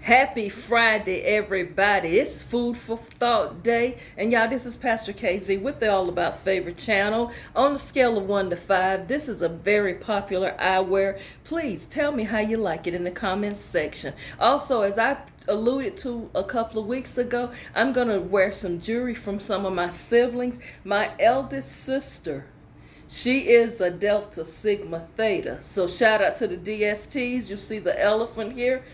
Happy Friday, everybody. It's Food for Thought Day. And y'all, this is Pastor KZ with the All About Favorite channel. On the scale of 1 to 5, this is a very popular eyewear. Please tell me how you like it in the comments section. Also, as I alluded to a couple of weeks ago, I'm going to wear some jewelry from some of my siblings. My eldest sister, she is a Delta Sigma Theta. So shout out to the DSTs. You see the elephant here.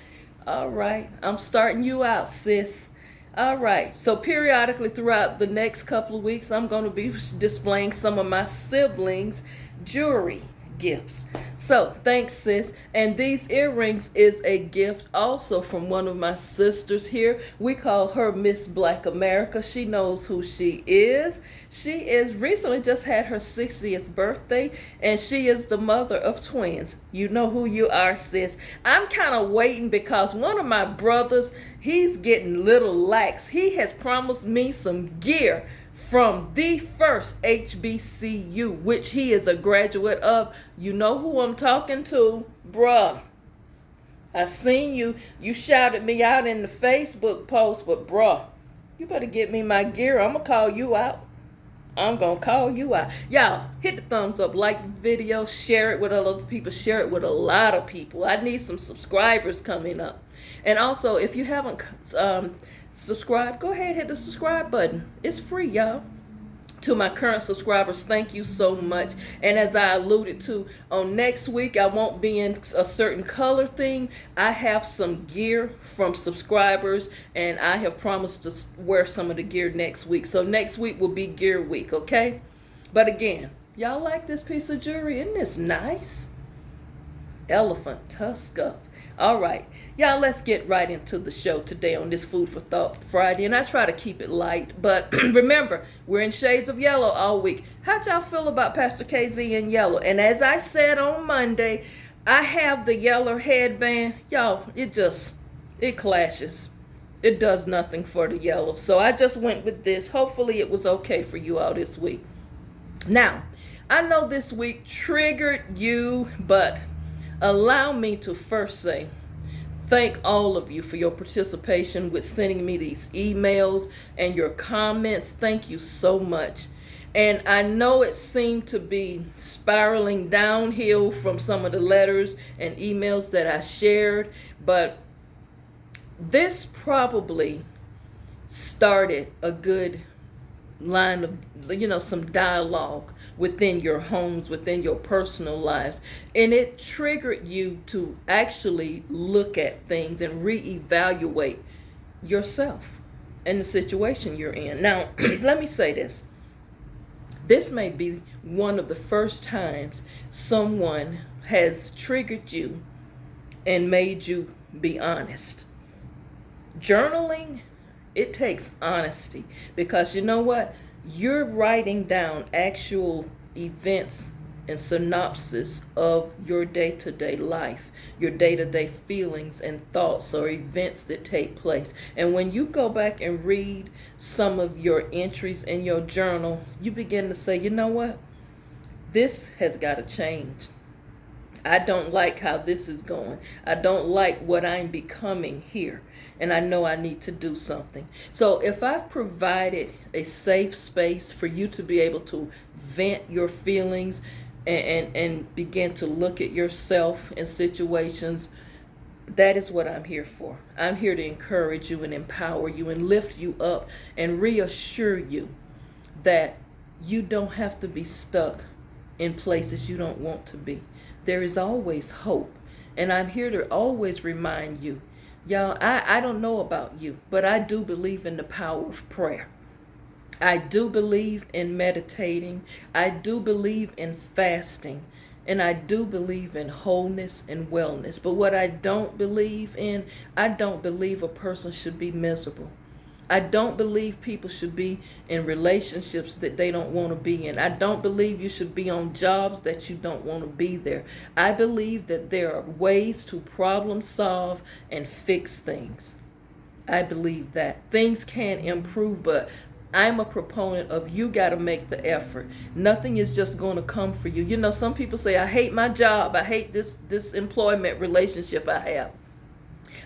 All right, I'm starting you out, sis. All right, so periodically throughout the next couple of weeks, I'm going to be displaying some of my siblings' jewelry gifts. So thanks, sis. And these earrings is a gift also from one of my sisters here. We call her Miss Black America. She knows who she is. She is recently just had her 60th birthday, and she is the mother of twins. You know who you are, sis. I'm kind of waiting because one of my brothers, he's getting little lax. He has promised me some gear from the first HBCU, which he is a graduate of. You know who I'm talking to, bruh. I seen you. You shouted me out in the Facebook post, but bruh, you better get me my gear. I'm going to call you out. I'm going to call you out. Y'all, hit the thumbs up, like the video, share it with other people, share it with a lot of people. I need some subscribers coming up. And also, if you haven't subscribed, go ahead and hit the subscribe button. It's free, y'all. To my current subscribers, thank you so much. And as I alluded to, on next week, I won't be in a certain color theme. I have some gear from subscribers, and I have promised to wear some of the gear next week. So next week will be gear week, okay? But again, y'all like this piece of jewelry? Isn't this nice? Elephant tusk up. All right, y'all, let's get right into the show today on this Food for Thought Friday. And I try to keep it light, but remember, we're in shades of yellow all week. How'd y'all feel about Pastor KZ in yellow? And as I said on Monday, I have the yellow headband. Y'all, it clashes. It does nothing for the yellow. So I just went with this. Hopefully it was okay for you all this week. Now, I know this week triggered you, but allow me to first say thank all of you for your participation with sending me these emails and your comments. Thank you so much. And I know it seemed to be spiraling downhill from some of the letters and emails that I shared, but this probably started a good line of, some dialogue within your homes, within your personal lives. And it triggered you to actually look at things and reevaluate yourself and the situation you're in. Now, let me say this. This may be one of the first times someone has triggered you and made you be honest. Journaling, it takes honesty, because you know what? You're writing down actual events and synopsis of your day-to-day life, your day-to-day feelings and thoughts or events that take place. And when you go back and read some of your entries in your journal, you begin to say, you know what? This has got to change. I don't like how this is going. I don't like what I'm becoming here. And I know I need to do something. So if I've provided a safe space for you to be able to vent your feelings and begin to look at yourself in situations, that is what I'm here for. I'm here to encourage you and empower you and lift you up and reassure you that you don't have to be stuck in places you don't want to be. There is always hope. And I'm here to always remind you, y'all, I don't know about you, but I do believe in the power of prayer. I do believe in meditating. I do believe in fasting. And I do believe in wholeness and wellness. But what I don't believe in, I don't believe a person should be miserable. I don't believe people should be in relationships that they don't want to be in. I don't believe you should be on jobs that you don't want to be there. I believe that there are ways to problem solve and fix things. I believe that things can improve, but I'm a proponent of you got to make the effort. Nothing is just going to come for you. You know, some people say, I hate my job. I hate this employment relationship I have.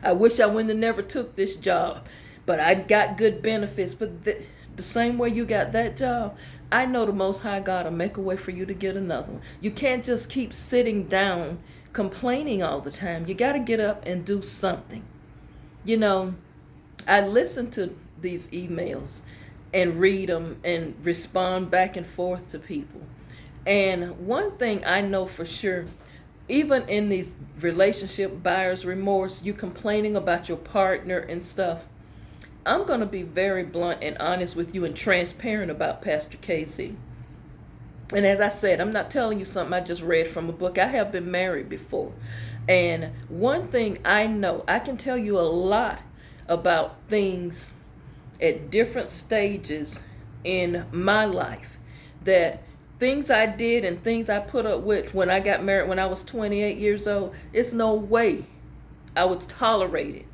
I wish I wouldn't have never took this job, but I got good benefits. But the same way you got that job, I know the Most High God will make a way for you to get another one. You can't just keep sitting down complaining all the time. You got to get up and do something. You know, I listen to these emails and read them and respond back and forth to people. And one thing I know for sure, even in these relationship buyer's remorse, you complaining about your partner and stuff, I'm going to be very blunt and honest with you and transparent about Pastor KZ. And as I said, I'm not telling you something I just read from a book. I have been married before. And one thing I know, I can tell you a lot about things at different stages in my life, that things I did and things I put up with when I got married when I was 28 years old, it's no way I would tolerate it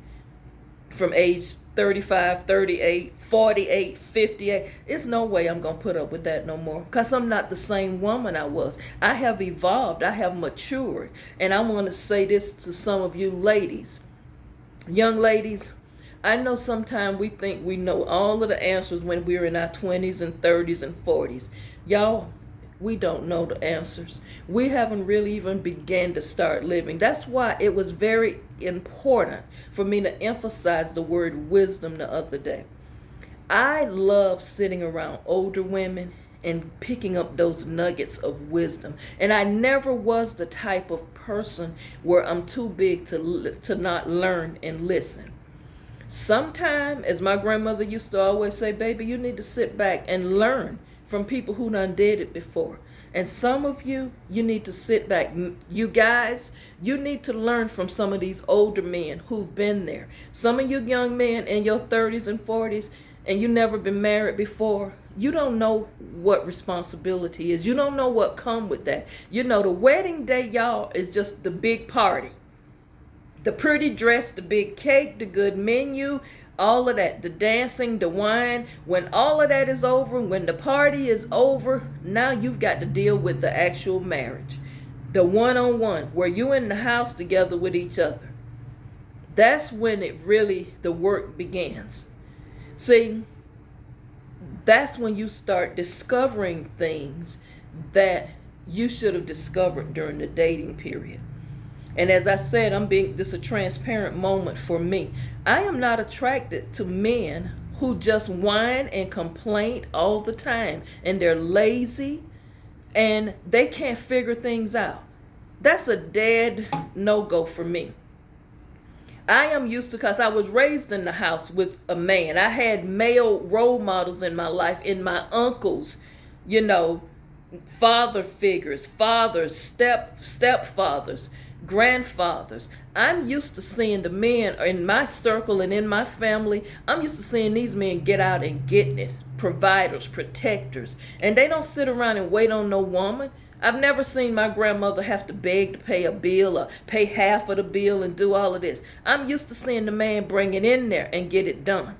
from age 35, 38, 48, 58. It's no way I'm going to put up with that no more, because I'm not the same woman I was. I have evolved. I have matured. And I want to say this to some of you ladies. Young ladies, I know sometimes we think we know all of the answers when we're in our 20s and 30s and 40s. Y'all, we don't know the answers. We haven't really even began to start living. That's why it was very important for me to emphasize the word wisdom the other day. I love sitting around older women and picking up those nuggets of wisdom. And I never was the type of person where I'm too big to not learn and listen. Sometime, as my grandmother used to always say, baby, you need to sit back and learn from people who done did it before. And some of you, you need to sit back. You guys, you need to learn from some of these older men who've been there. Some of you young men in your 30s and 40s, and you never been married before, you don't know what responsibility is. You don't know what come with that. You know, the wedding day, y'all, is just the big party. The pretty dress, the big cake, the good menu, all of that, the dancing, the wine. When all of that is over, when the party is over, now you've got to deal with the actual marriage. The one-on-one, where you in the house together with each other. That's when it really, the work begins. See, that's when you start discovering things that you should have discovered during the dating period. And as I said, this is a transparent moment for me. I am not attracted to men who just whine and complain all the time, and they're lazy and they can't figure things out. That's a dead no-go for me. I am used to, because I was raised in the house with a man. I had male role models in my life, in my uncles, you know, father figures, fathers, stepfathers, grandfathers. I'm used to seeing the men in my circle and in my family. I'm used to seeing these men get out and getting it. Providers, protectors. And they don't sit around and wait on no woman. I've never seen my grandmother have to beg to pay a bill or pay half of the bill and do all of this. I'm used to seeing the man bring it in there and get it done.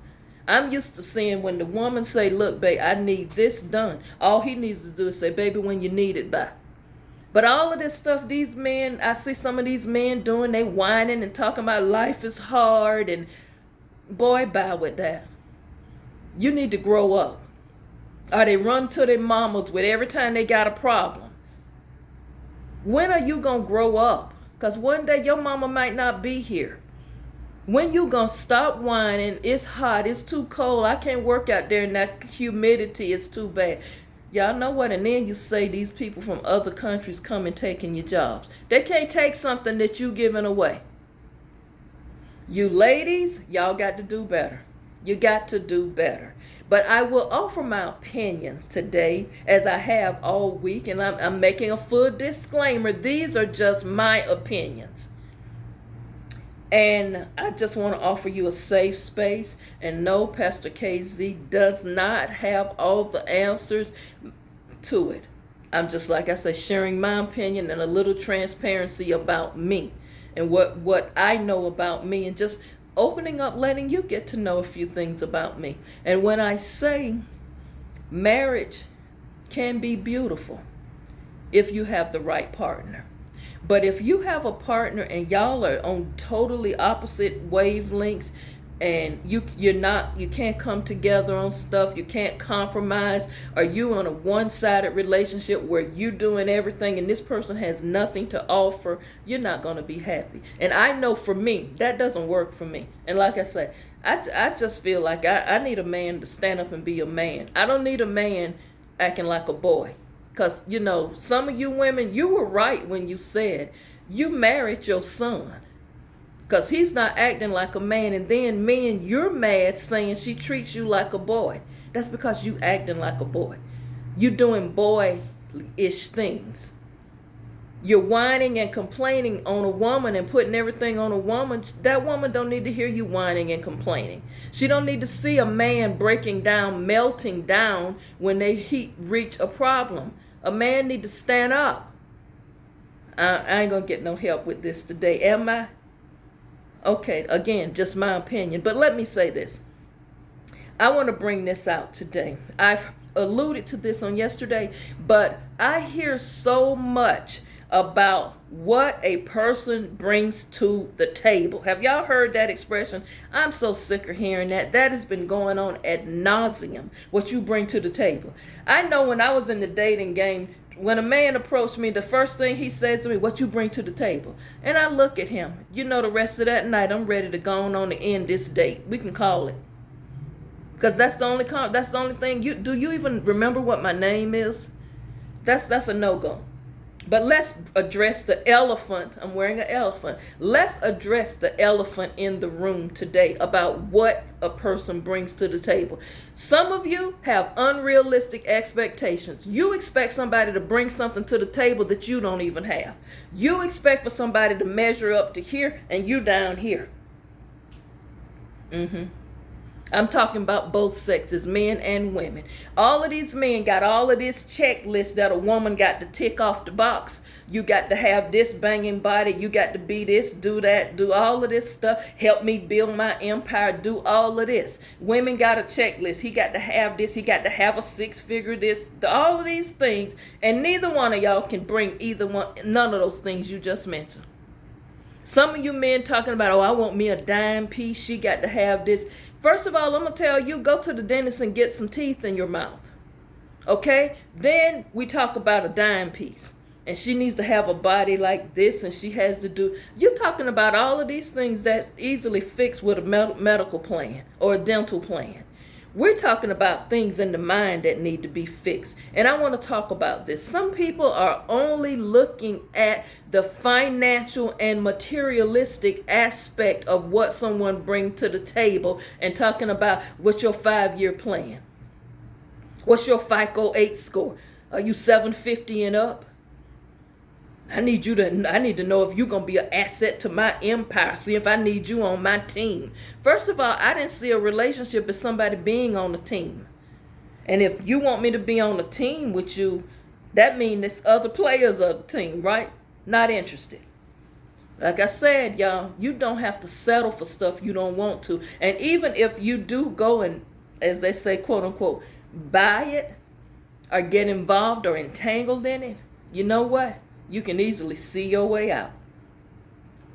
I'm used to seeing when the woman say, look, babe, I need this done. All he needs to do is say, baby, when you need it by. But all of this stuff, these men, I see some of these men doing, they whining and talking about life is hard, and boy, bye with that. You need to grow up. Or they run to their mamas with every time they got a problem. When are you going to grow up? Because one day your mama might not be here. When you going to stop whining? It's hot, it's too cold, I can't work out there, and that humidity is too bad. Y'all know what? And then you say these people from other countries come and taking your jobs. They can't take something that you giving away. You ladies, y'all got to do better. You got to do better. But I will offer my opinions today, as I have all week, and I'm making a full disclaimer. These are just my opinions. And I just want to offer you a safe space. And no, Pastor KZ does not have all the answers to it. I'm just, like I say, sharing my opinion and a little transparency about me and what I know about me, and just opening up, letting you get to know a few things about me. And when I say marriage can be beautiful if you have the right partner. But if you have a partner and y'all are on totally opposite wavelengths, and you can't come together on stuff, you can't compromise, or you on a one-sided relationship where you doing everything and this person has nothing to offer, you're not going to be happy. And I know for me that doesn't work for me. And like I say, I just feel like I need a man to stand up and be a man. I don't need a man acting like a boy. Because, some of you women, you were right when you said you married your son. Because he's not acting like a man. And then men, you're mad saying she treats you like a boy. That's because you acting like a boy. You doing boy-ish things. You're whining and complaining on a woman and putting everything on a woman. That woman don't need to hear you whining and complaining. She don't need to see a man breaking down, melting down when they reach a problem. A man need to stand up. I ain't gonna get no help with this today, am I? Okay, again, just my opinion. But let me say this. I want to bring this out today. I've alluded to this on yesterday, but I hear so much about what a person brings to the table. Have y'all heard that expression? I'm so sick of hearing that. That has been going on ad nauseum, what you bring to the table. I know when I was in the dating game, when a man approached me, the first thing he said to me, what you bring to the table? And I look at him. The rest of that night, I'm ready to go on to end this date. We can call it. Because that's the only thing. Do you even remember what my name is? That's a no-go. But let's address the elephant. I'm wearing an elephant. Let's address the elephant in the room today about what a person brings to the table. Some of you have unrealistic expectations. You expect somebody to bring something to the table that you don't even have. You expect for somebody to measure up to here and you down here. I'm talking about both sexes, men and women. All of these men got all of this checklist that a woman got to tick off the box. You got to have this banging body. You got to be this, do that, do all of this stuff. Help me build my empire, do all of this. Women got a checklist. He got to have this. He got to have a six-figure this, all of these things. And neither one of y'all can bring none of those things you just mentioned. Some of you men talking about, I want me a dime piece. She got to have this. First of all, I'm going to tell you, go to the dentist and get some teeth in your mouth. Okay? Then we talk about a dime piece. And she needs to have a body like this, and she has to do. You're talking about all of these things that's easily fixed with a medical plan or a dental plan. We're talking about things in the mind that need to be fixed. And I want to talk about this. Some people are only looking at the financial and materialistic aspect of what someone brings to the table and talking about what's your 5-year plan. What's your FICO 8 score? Are you 750 and up? I need to know if you're going to be an asset to my empire. See if I need you on my team. First of all, I didn't see a relationship as somebody being on a team. And if you want me to be on a team with you, that means there's other players of the team, right? Not interested. Like I said, y'all, you don't have to settle for stuff you don't want to. And even if you do go and, as they say, quote unquote, buy it or get involved or entangled in it, you know what? You can easily see your way out.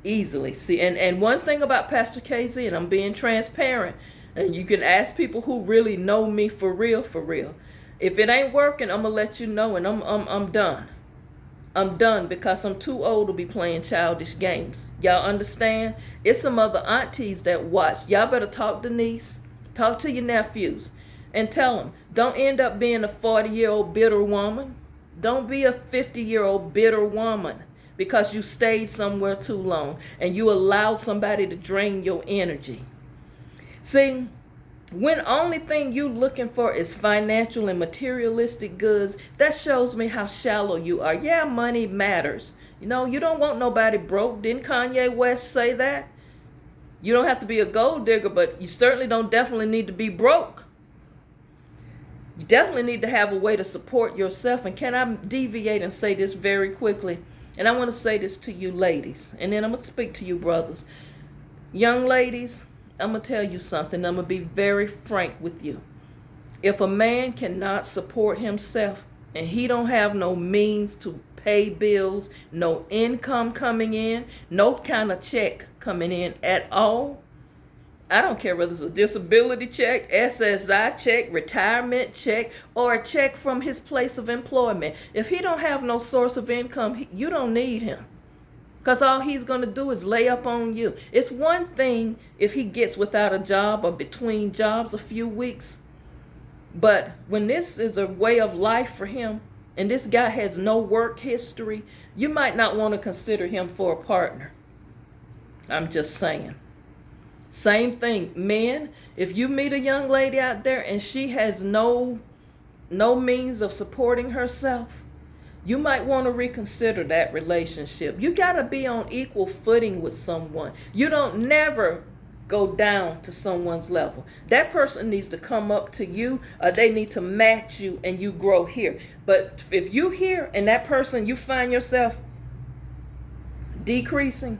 Easily see. And one thing about Pastor KZ, and I'm being transparent, and you can ask people who really know me for real, for real. If it ain't working, I'm going to let you know, and I'm done. I'm done because I'm too old to be playing childish games. Y'all understand? It's some other aunties that watch. Y'all better talk to niece, talk to your nephews, and tell them, don't end up being a 40-year-old bitter woman. Don't be a 50-year-old bitter woman because you stayed somewhere too long and you allowed somebody to drain your energy. See, when only thing you looking for is financial and materialistic goods, that shows me how shallow you are. Yeah, money matters. You don't want nobody broke. Didn't Kanye West say that? You don't have to be a gold digger, but you certainly don't definitely need to be broke. You definitely need to have a way to support yourself. And can I deviate and say this very quickly? And I want to say this to you ladies. And then I'm going to speak to you brothers. Young ladies, I'm going to tell you something. I'm going to be very frank with you. If a man cannot support himself and he don't have no means to pay bills, no income coming in, no kind of check coming in at all. I don't care whether it's a disability check, SSI check, retirement check, or a check from his place of employment. If he don't have no source of income, you don't need him. Because all he's going to do is lay up on you. It's one thing if he gets without a job or between jobs a few weeks. But when this is a way of life for him, and this guy has no work history, you might not want to consider him for a partner. I'm just saying. Same thing, men, if you meet a young lady out there and she has no means of supporting herself, you might want to reconsider that relationship. You got to be on equal footing with someone. You don't never go down to someone's level. That person needs to come up to you, or they need to match you and you grow here. But if you here and that person, you find yourself decreasing,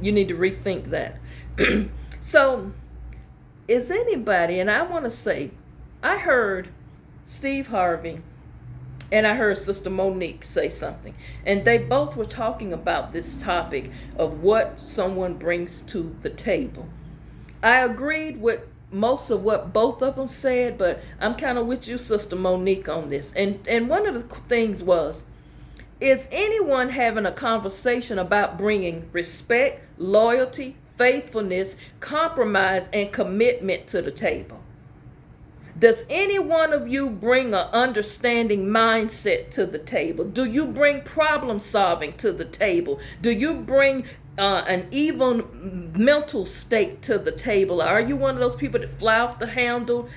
you need to rethink that. So, is anybody, and I want to say, I heard Steve Harvey and I heard Sister Monique say something, and they both were talking about this topic of what someone brings to the table. I agreed with most of what both of them said, but I'm kind of with you, Sister Monique, on this. And one of the things was, is anyone having a conversation about bringing respect, loyalty, faithfulness, compromise, and commitment to the table? Does any one of you bring an understanding mindset to the table? Do you bring problem solving to the table? Do you bring an even mental state to the table? Are you one of those people that fly off the handle?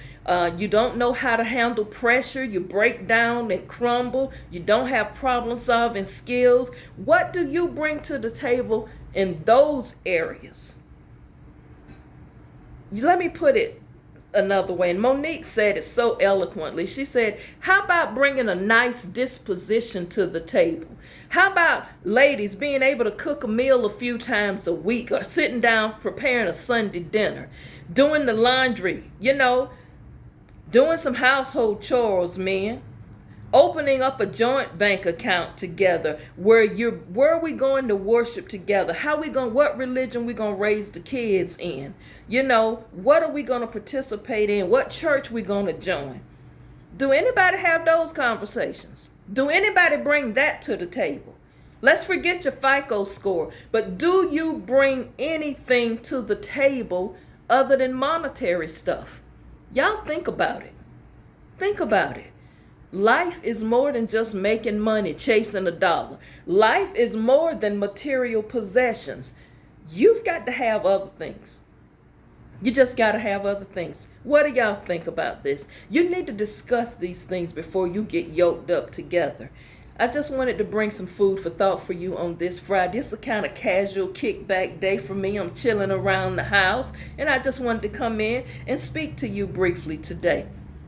You don't know how to handle pressure. You break down and crumble. You don't have problem solving skills. What do you bring to the table in those areas? Let me put it another way. And Monique said it so eloquently. She said, how about bringing a nice disposition to the table? How about ladies being able to cook a meal a few times a week, or sitting down preparing a Sunday dinner, doing the laundry, doing some household chores, men, opening up a joint bank account together where are we going to worship together? What religion we going to raise the kids in? What are we going to participate in? What church we going to join? Do anybody have those conversations? Do anybody bring that to the table? Let's forget your FICO score, but do you bring anything to the table other than monetary stuff? Y'all think about it. Think about it. Life is more than just making money, chasing a dollar. Life is more than material possessions. You've got to have other things. You just got to have other things. What do y'all think about this? You need to discuss these things before you get yoked up together. I just wanted to bring some food for thought for you on this Friday. It's a kind of casual kickback day for me. I'm chilling around the house, and I just wanted to come in and speak to you briefly today.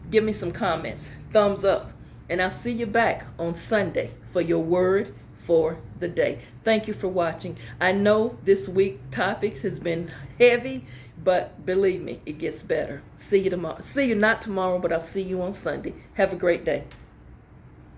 Give me some comments, thumbs up, and I'll see you back on Sunday for your word for the day. Thank you for watching. I know this week topics has been heavy, but believe me, it gets better. See you tomorrow. See you not tomorrow, but I'll see you on Sunday. Have a great day.